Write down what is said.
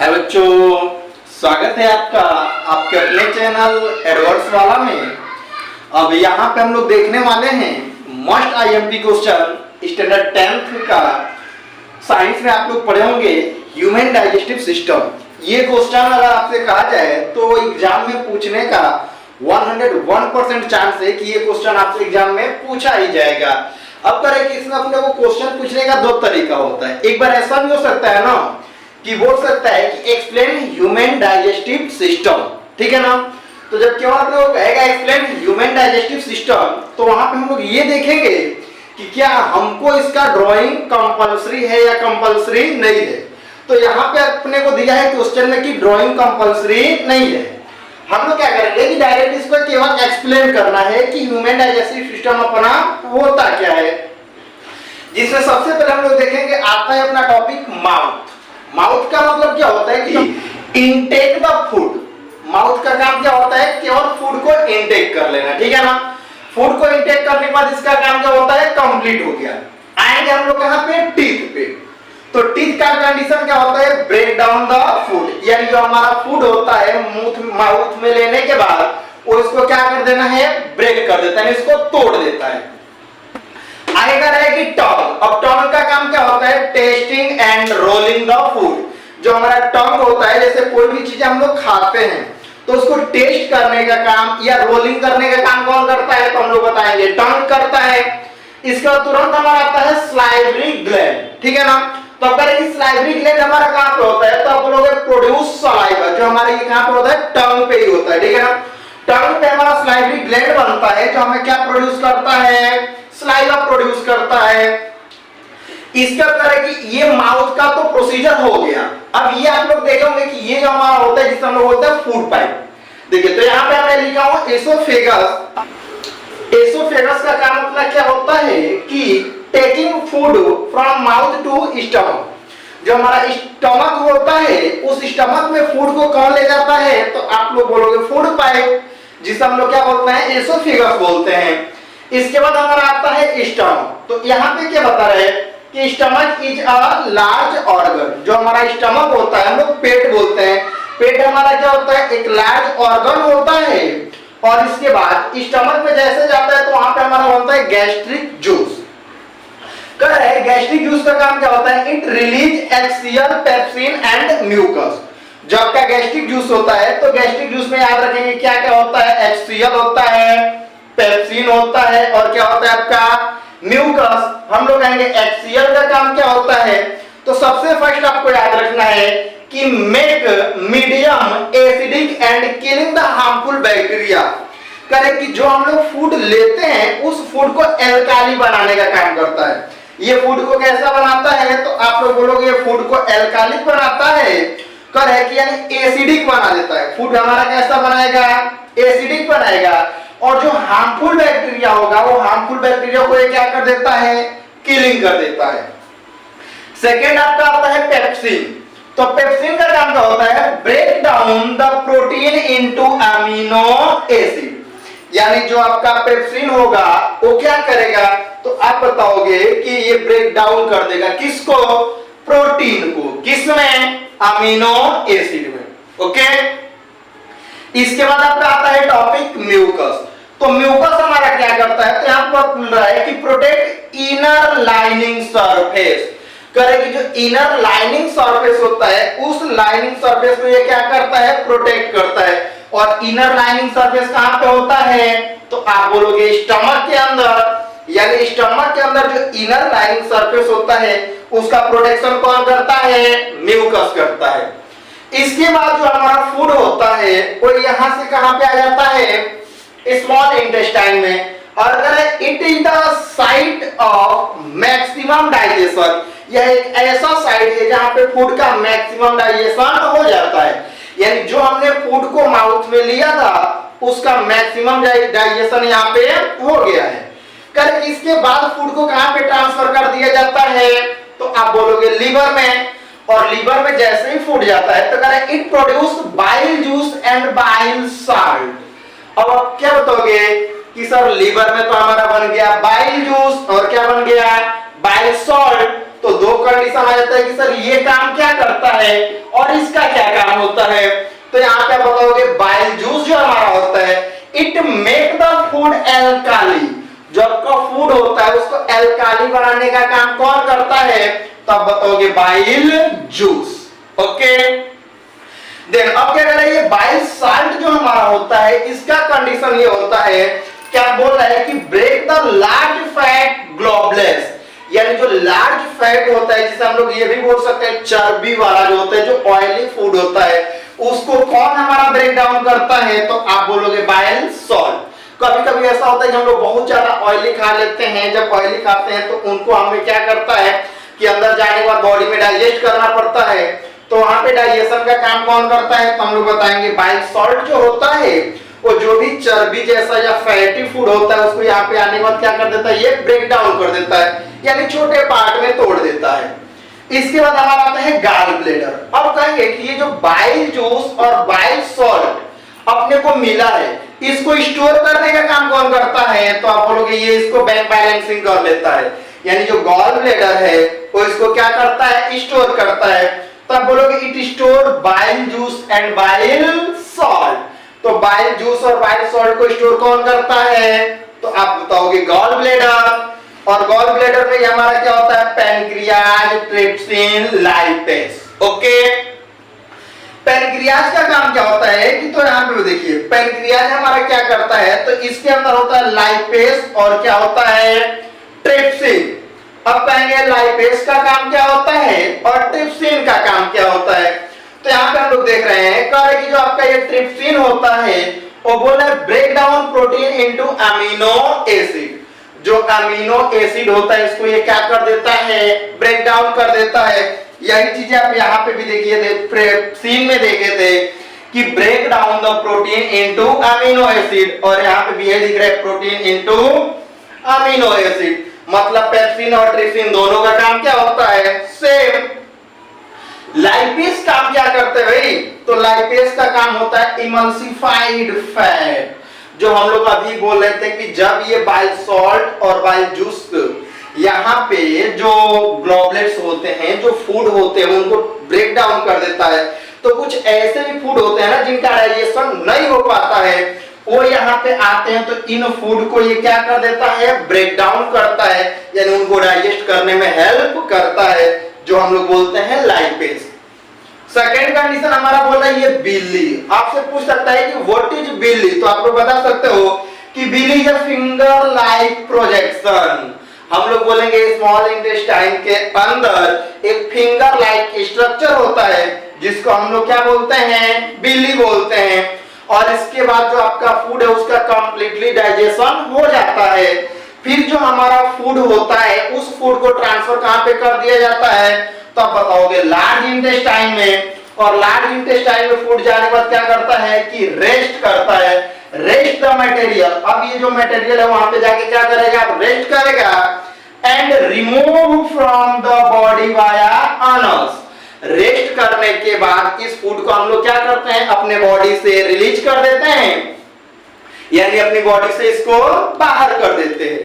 है बच्चों, स्वागत है आपका आपके अपने चैनल एडवर्ड्स वाला में। अब यहाँ पे हम लोग देखने वाले हैं must IMP question standard 10th का। साइंस में आप लोग पढ़े होंगे ह्यूमन डाइजेस्टिव सिस्टम। ये क्वेश्चन अगर आपसे कहा जाए तो एग्जाम में पूछने का 101% चांस है कि ये क्वेश्चन आपसे एग्जाम में पूछा ही जाएगा। अब करें कि इसमें अपने को क्वेश्चन पूछने का दो तरीका होता है। एक बार ऐसा भी हो सकता है ना कि बोल सकता है कि एक्सप्लेन ह्यूमन डाइजेस्टिव सिस्टम, ठीक है ना। तो जब क्यों आप लोग कहेगा एक्सप्लेन ह्यूमन डाइजेस्टिव सिस्टम, तो वहां पे हम लोग ये देखेंगे कि क्या हमको इसका ड्राइंग कंपलसरी है या कंपलसरी नहीं है। तो यहाँ पे अपने को दिया है क्वेश्चन में कि ड्राइंग कंपलसरी नहीं है। हम लोग क्या करेंगे कि डायरेक्ट इसको केवल एक्सप्लेन करना है कि ह्यूमन डाइजेस्टिव सिस्टम अपना होता क्या है। जिसमें सबसे पहले हम लोग देखेंगे आता है अपना टॉपिक माउथ। माउथ का मतलब क्या होता है कि इनटेक द फूड। माउथ का काम क्या होता है, केवल फूड को इनटेक कर लेना, ठीक है ना। फूड को इनटेक करने के बाद इसका काम क्या होता है, कंप्लीट हो गया। आएंगे हम लोग यहाँ पे टीथ पे। तो टीथ का कंडीशन क्या होता है, ब्रेक डाउन द फूड, यानी जो हमारा फूड होता है माउथ में लेने के बाद वो इसको क्या कर देना है, ब्रेक कर देता है, इसको तोड़ देता है। आएगा रहेगी टंग। अब टंग का काम क्या होता है, testing and rolling the food. जो हमारा टंग होता है, जैसे कोई भी चीज हम लोग खाते हैं तो उसको टेस्ट करने का काम या रोलिंग करने का काम कौन करता है, तो हम लोग बताएंगे टंग करता है। इसका तुरंत हमारा आता है स्लाइवरी ग्लैंड, ठीक है ना। तो अगर स्लाइवरी ग्लैंड हमारा कहां पे होता है, तो आप लोग प्रोड्यूस सलाइवा, जो हमारे ये कहां पे होता है, टंग पे ही होता है, ठीक है ना। टंग पे हमारा स्लाइवरी ग्लैंड बनता है जो हमें क्या प्रोड्यूस करता है, सलाइवा प्रोड्यूस करता है। इसका मतलब है कि ये माउथ का तो प्रोसीजर हो गया। अब ये आप लोग देखेंगे कि ये जो हमारा होता है जिसे हम लोग बोलते हैं फूड पाइप। देखिए तो यहाँ पे हमने लिखा हुआ एसोफेगस। एसोफेगस का काम अपना क्या होता है कि taking food from mouth to stomach. जो हमारा स्टमक होता है उस स्टमक में फूड को कौन ले जाता है, तो आप लोग बोलोगे फूड पाइप, जिसे हम लोग क्या बोलते हैं, एसोफेगस बोलते हैं। इसके बाद हमारा आता है स्टमक। तो यहाँ पे क्या बता रहे हैं कि stomach is a large organ. जो हमारा स्टमक होता है हम लोग पेट बोलते हैं। पेट हमारा क्या होता है, एक लार्ज ऑर्गन होता है। और इसके बाद स्टमक में जैसे जाता है तो वहां पे हमारा बनता है गैस्ट्रिक जूस। कर है गैस्ट्रिक जूस का काम क्या होता है, it release HCl, pepsin and mucus. जो आपका गैस्ट्रिक जूस होता है तो गैस्ट्रिक जूस में याद रखेंगे क्या क्या होता है, HCl होता है, पेप्सिन होता है और क्या होता है आपका म्यूकस। हम लोग कहेंगे HCl का काम क्या होता है, तो सबसे फर्स्ट आपको याद रखना है कि make medium acidic and killing the harmful bacteria. करें कि जो हम लोग फूड लेते हैं उस फूड को एल्काली बनाने का काम करता है। ये फूड को कैसा बनाता है, तो आप लोग बोलोगे ये फूड को एल्कालिक बनाता है। कर है कि यानी एसिडिक बना देता है। फूड हमारा कैसा बनाएगा, एसिडिक बनाएगा। और जो हार्मफुल बैक्टीरिया होगा वो हार्मफुल बैक्टीरिया को ये क्या कर देता है, किलिंग कर देता है। सेकेंड आपका आता है पेप्सिन। तो पेप्सिन का काम क्या होता है, break down the protein into amino acid. यानी जो आपका पेप्सिन होगा वो क्या करेगा, तो आप बताओगे कि ये ब्रेक डाउन कर देगा किसको, प्रोटीन को, किसमें, अमीनो एसिड में। ओके। इसके बाद आपका आता है टॉपिक म्यूकस। तो म्यूकस हमारा क्या करता है, तो यहां पर बोल रहा है कि प्रोटेक्ट इनर लाइनिंग सरफेस। करे कि जो इनर लाइनिंग सरफेस होता है उस लाइनिंग सरफेस को ये क्या करता है, प्रोटेक्ट करता है। और इनर लाइनिंग सरफेस कहां पे होता है, तो आप बोलोगे स्टमक के अंदर। यानी स्टमक के अंदर जो इनर लाइनिंग सरफेस होता है उसका प्रोटेक्शन कौन करता है, म्यूकस करता है। इसके बाद जो हमारा फूड होता है वो यहां से कहां पे आ जाता है, स्मॉल इंटेस्टाइन में। और अगर it is the site of maximum digestion, यह एक ऐसा साइट है जहां पे फूड का मैक्सिमम डाइजेशन हो जाता है। यानी जो हमने फूड को माउथ में लिया था उसका मैक्सिमम डाइजेशन यहाँ पे हो गया है। कर इसके बाद फूड को कहां पे ट्रांसफर कर दिया जाता है, तो आप बोलोगे लीवर में। और लीवर में जैसे ही फूड जाता है तो करें it produce bile juice and bile salt. अब आप क्या बताओगे कि सर लीवर में तो हमारा बन गया बाइल जूस और क्या बन गया, बाइल सॉल्ट। तो दो कंडीशन आ जाता है कि सर ये काम क्या करता है और इसका क्या तो यहाँ क्या बताओगे, बाइल जूस जो हमारा होता है it make the food alkali, जो आपका फूड होता है उसको एल्काली बनाने का काम कौन करता है, तब बताओगे बाइल जूस। ओके, देन अब क्या कर रहा है, ये बाइल साल्ट जो हमारा होता है इसका कंडीशन ये होता है, क्या बोल रहा है कि ब्रेक द लार्ज फैट ग्लोबुलस, यानी जो लार्ज फैट होता है जिसे हम लोग ये भी बोल सकते हैं चर्बी वाला जो होता है, जो ऑयली फूड होता है उसको कौन हमारा ब्रेक डाउन करता है, तो आप बोलोगे बाइल सॉल्ट। कभी कभी ऐसा होता है कि हम लोग बहुत ज्यादा ऑयली खा लेते हैं, जब ऑयली खाते हैं तो उनको हमें क्या करता है कि अंदर जाने के बाद बॉडी में डाइजेस्ट करना पड़ता है, तो वहां पे डाइजेशन का काम कौन करता है, तो हम लोग बताएंगे बाइल सॉल्ट जो होता है वो जो भी चर्बी जैसा या फैटी फूड होता है उसको यहाँ पे आने के बाद क्या कर देता है, ये ब्रेक डाउन कर देता है, यानी छोटे पार्ट में तोड़ देता है। इसके बाद हमारा आता है गॉल ब्लैडर। अब कहेंगे कि ये जो बाइल जूस और बाइल सॉल्ट अपने को मिला है इसको स्टोर करने का काम कौन करता है, तो आप बोलोगे ये इसको बैलेंसिंग कर लेता है, यानी जो गॉल ब्लैडर है वो इसको क्या करता है, स्टोर करता है। तो आप बोलोगे it store bile juice and bile salt, तो बाइल जूस और बाइल सॉल्ट को स्टोर कौन करता है, तो आप बताओगे गॉल ब्लैडर। और गॉल ब्लैडर में हमारा क्या होता है, pancreas, trypsin, lipase. Okay, pancreas का काम क्या होता है कि, तो यहां पे देखिए पैनक्रियाज हमारा क्या करता है, तो इसके अंदर होता है लाइपेज और क्या होता है, ट्रिप्सिन। अब कहेंगे लाइपेज का काम क्या होता है और ट्रिप्सिन का काम क्या होता है, तो यहाँ पे हम लोग देख रहे हैं कह कि जो आपका ये ट्रिप्सिन होता है वो बोल रहा है break down protein into amino acid, जो अमीनो एसिड होता है इसको ये क्या कर देता है, ब्रेक डाउन कर देता है। यही चीजें आप यहाँ पे भी देखिए थे, सीन में देखे थे कि break down the protein into amino acid, और यहाँ पे भी ये दिख रहा है प्रोटीन इनटू अमीनो एसिड, मतलब पेप्सिन और ट्रिप्सिन दोनों का काम क्या होता है, सेम। लाइपेज काम क्या करते हैं भाई, तो लाइपेज का काम होता है इमल्सिफाइड फैट, जो हम लोग अभी बोल रहे थे कि जब ये बाइल सॉल्ट और बाइल जूस यहाँ पे जो ग्लोबुलेट्स होते हैं, जो फूड होते हैं उनको ब्रेक डाउन कर देता है, तो कुछ ऐसे भी फूड होते हैं ना जिनका डाइजेशन नहीं हो पाता है, वो यहाँ पे आते हैं तो इन फूड को ये क्या कर देता है, ब्रेक डाउन करता है, यानी उनको डाइजेस्ट करने में हेल्प करता है, जो हम लोग बोलते हैं लाइपेज। सेकेंड कंडीशन हमारा बोल रहा है ये बिली, आपसे पूछ सकता है कि व्हाट इज बिली, तो आप लोग बता सकते हो कि बिली इज फिंगर लाइक प्रोजेक्शन। हम लोग बोलेंगे स्मॉल इंटेस्टाइन के अंदर एक फिंगर लाइक स्ट्रक्चर होता है जिसको हम लोग क्या बोलते हैं, बिली बोलते हैं, और इसके बाद जो आपका फूड है उसका कंप्लीटली डाइजेशन हो जाता है। फिर जो हमारा फूड होता है उस फूड को ट्रांसफर कहां पे कर दिया जाता है, तो आप बताओगे लार्ज इंटेस्टाइन में, और लार्ज इंटेस्टाइन में फूड जाने के बाद क्या करता है कि रेस्ट करता है, रेस्ट द मटेरियल। अब ये जो मटेरियल है वहां पे जाके क्या करेगा, रेस्ट करेगा and remove from the body via Anas. Rest करने के बाद इस फूड को हम लोग क्या करते हैं, अपने बॉडी से रिलीज कर देते हैं, यानी अपनी बॉडी से इसको बाहर कर देते हैं।